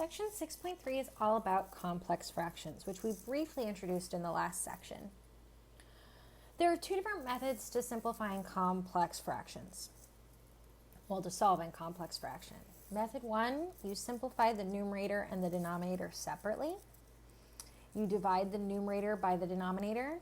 Section 6.3 is all about complex fractions, which we briefly introduced in the last section. There are two different methods to simplifying complex fractions. Well, to solving complex fraction. Method 1, you simplify the numerator and the denominator separately. You divide the numerator by the denominator,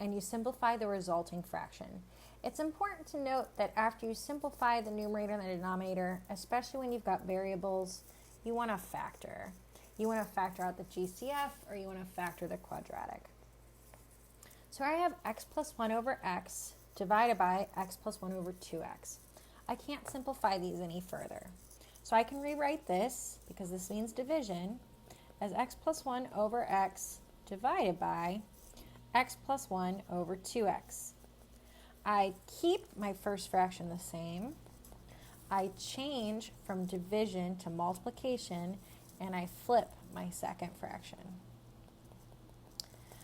and you simplify the resulting fraction. It's important to note that after you simplify the numerator and the denominator, especially when you've got variables, you want to factor. You want to factor out the GCF, or you want to factor the quadratic. So I have x plus 1 over x divided by x plus 1 over 2x. I can't simplify these any further. So I can rewrite this, because this means division, as x plus 1 over x divided by x plus 1 over 2x. I keep my first fraction the same. I change from division to multiplication, and I flip my second fraction.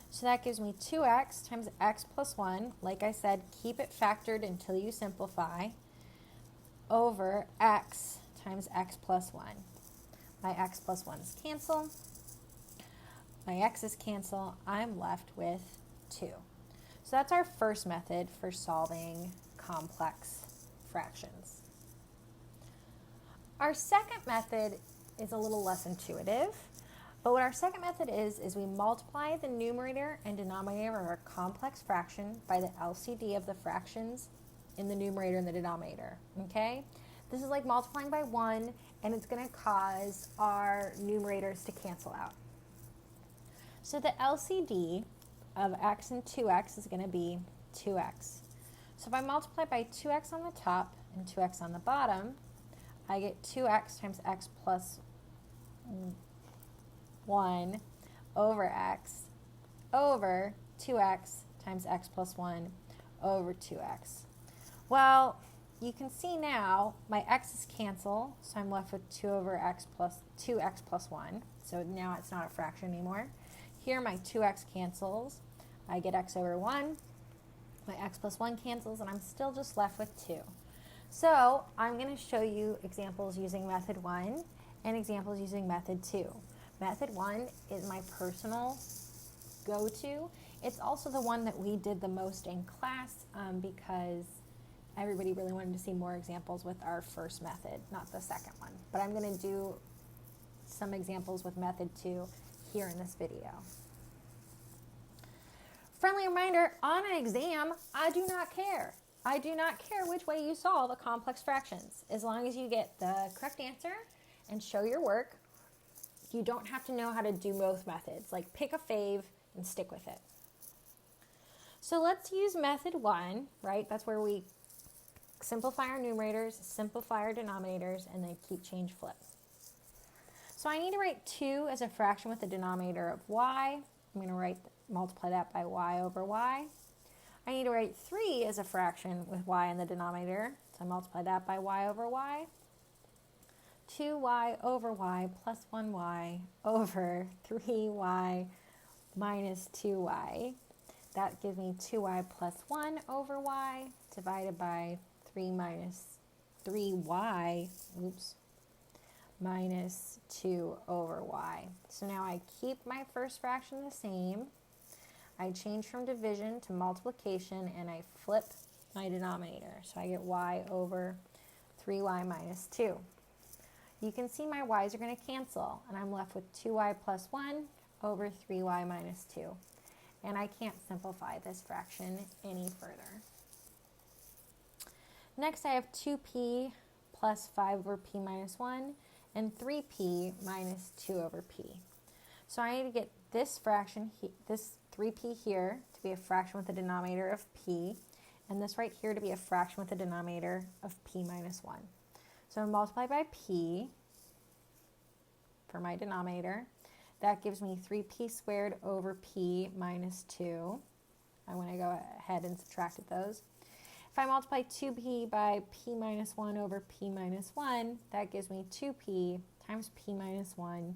So that gives me 2x times x plus 1. Like I said, keep it factored until you simplify, over x times x plus 1. My x plus 1's cancel. My x's cancel. I'm left with 2. So that's our first method for solving complex fractions. Our second method is a little less intuitive, but what our second method is we multiply the numerator and denominator of our complex fraction by the LCD of the fractions in the numerator and the denominator, okay? This is like multiplying by 1, and it's going to cause our numerators to cancel out. So the LCD of x and 2x is going to be 2x. So if I multiply by 2x on the top and 2x on the bottom, I get 2x times x plus 1 over x over 2x times x plus 1 over 2x. Well, you can see now my x's cancel, so I'm left with 2 over x plus 2x plus 1. So now it's not a fraction anymore. Here my 2x cancels. I get x over 1. My x plus 1 cancels, and I'm still just left with 2. So I'm going to show you examples using method 1 and examples using method 2. Method 1 is my personal go-to. It's also the one that we did the most in class because everybody really wanted to see more examples with our first method, not the second one. But I'm going to do some examples with method 2 here in this video. Friendly reminder, on an exam, I do not care. I do not care which way you solve a complex fractions. As long as you get the correct answer and show your work, you don't have to know how to do both methods. Like, pick a fave and stick with it. So let's use method 1, right? That's where we simplify our numerators, simplify our denominators, and then keep, change, flip. So I need to write 2 as a fraction with a denominator of y. I'm going to multiply that by y over y. I need to write 3 as a fraction with y in the denominator, so I multiply that by y over y. 2y over y plus 1y over 3y minus 2y. That gives me 2y plus 1 over y divided by 3 minus 3y, minus 2 over y. So now I keep my first fraction the same. I change from division to multiplication, and I flip my denominator. So I get y over 3y minus 2. You can see my y's are going to cancel, and I'm left with 2y plus 1 over 3y minus 2. And I can't simplify this fraction any further. Next, I have 2p plus 5 over p minus 1 and 3p minus 2 over p. So I need to get this fraction, this 3p here, to be a fraction with a denominator of p, and this right here to be a fraction with a denominator of p minus 1. So I'm going to multiply by p for my denominator. That gives me 3p squared over p minus 2. I want to go ahead and subtract those. If I multiply 2p by p minus 1 over p minus 1, that gives me 2p times p minus 1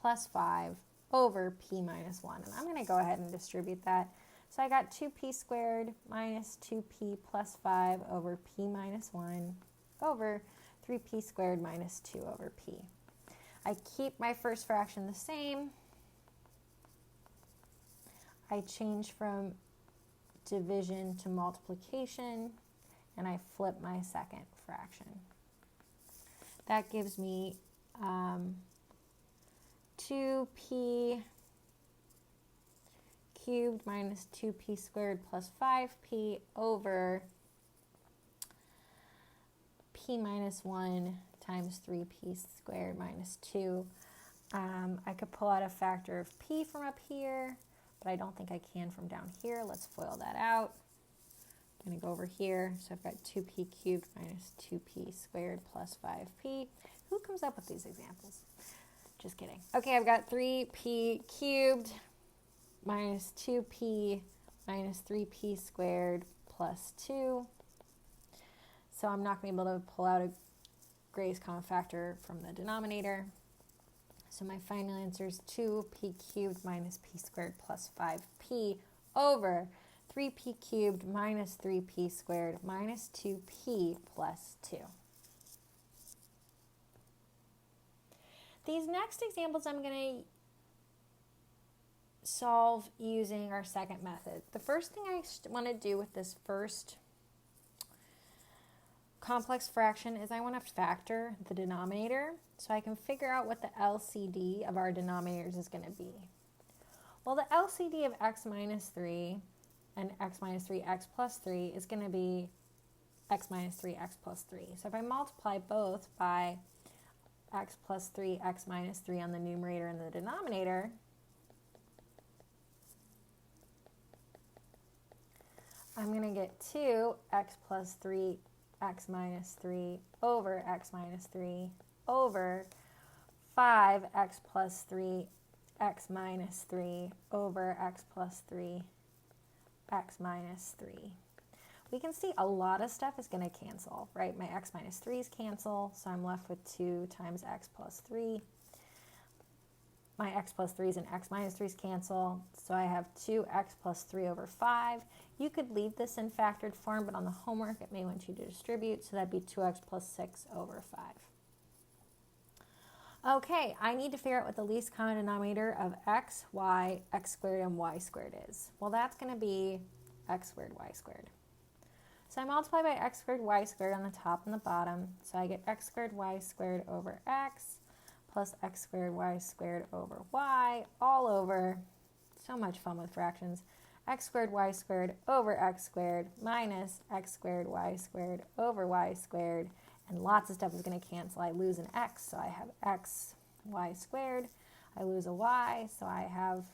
plus 5 over p minus 1. And I'm going to go ahead and distribute that. So I got 2p squared minus 2p plus 5 over p minus 1 over 3p squared minus 2 over p. I keep my first fraction the same. I change from division to multiplication, and I flip my second fraction. That gives me 2p cubed minus 2p squared plus 5p over p minus 1 times 3p squared minus 2. I could pull out a factor of p from up here, but I don't think I can from down here. Let's FOIL that out. I'm going to go over here. So I've got 2p cubed minus 2p squared plus 5p. Who comes up with these examples? Just kidding. Okay, I've got 3p cubed minus 2p minus 3p squared plus 2. So I'm not going to be able to pull out a greatest common factor from the denominator. So my final answer is 2p cubed minus p squared plus 5p over 3p cubed minus 3p squared minus 2p plus 2. These next examples I'm going to solve using our second method. The first thing I want to do with this first complex fraction is I want to factor the denominator so I can figure out what the LCD of our denominators is going to be. Well, the LCD of x minus 3 and x minus 3x plus 3 is going to be x minus 3x plus 3. So if I multiply both by x plus 3, x minus 3 on the numerator and the denominator, I'm going to get 2x plus 3 x minus 3 over x minus 3 over 5x plus 3 x minus 3 over x plus 3 x minus 3. We can see a lot of stuff is going to cancel, right? My x minus 3's cancel, so I'm left with 2 times x plus 3. My x plus 3's and x minus 3's cancel, so I have 2x plus 3 over 5. You could leave this in factored form, but on the homework it may want you to distribute, so that'd be 2x plus 6 over 5. Okay, I need to figure out what the least common denominator of x, y, x squared, and y squared is. Well, that's going to be x squared, y squared. So I multiply by x squared, y squared on the top and the bottom, so I get x squared, y squared over x plus x squared, y squared over y, all over, so much fun with fractions, x squared, y squared over x squared minus x squared, y squared over y squared, and lots of stuff is going to cancel. I lose an x, so I have x, y squared. I lose a y, so I have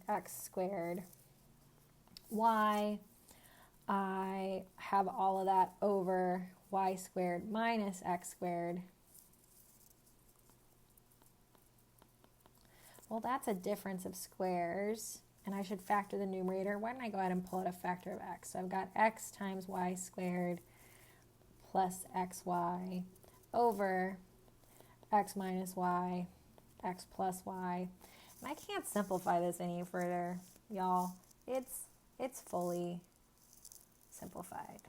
x squared, y. I have all of that over y squared minus x squared. Well, that's a difference of squares, and I should factor the numerator. Why don't I go ahead and pull out a factor of x? So I've got x times y squared plus xy over x minus y, x plus y. And I can't simplify this any further, y'all. It's fully simplified.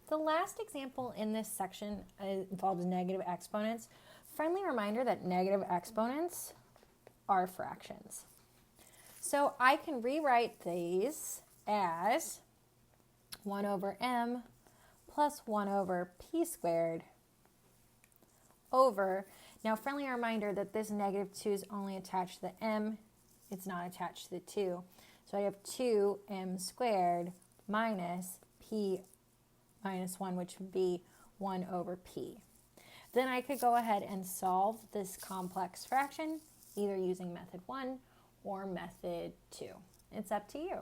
The last example in this section involves negative exponents. Friendly reminder that negative exponents are fractions. So I can rewrite these as 1 over m plus 1 over p squared over, now friendly reminder that this negative 2 is only attached to the m, it's not attached to the 2. So I have 2m squared minus p minus 1, which would be 1 over p. Then I could go ahead and solve this complex fraction either using method 1 or method 2. It's up to you.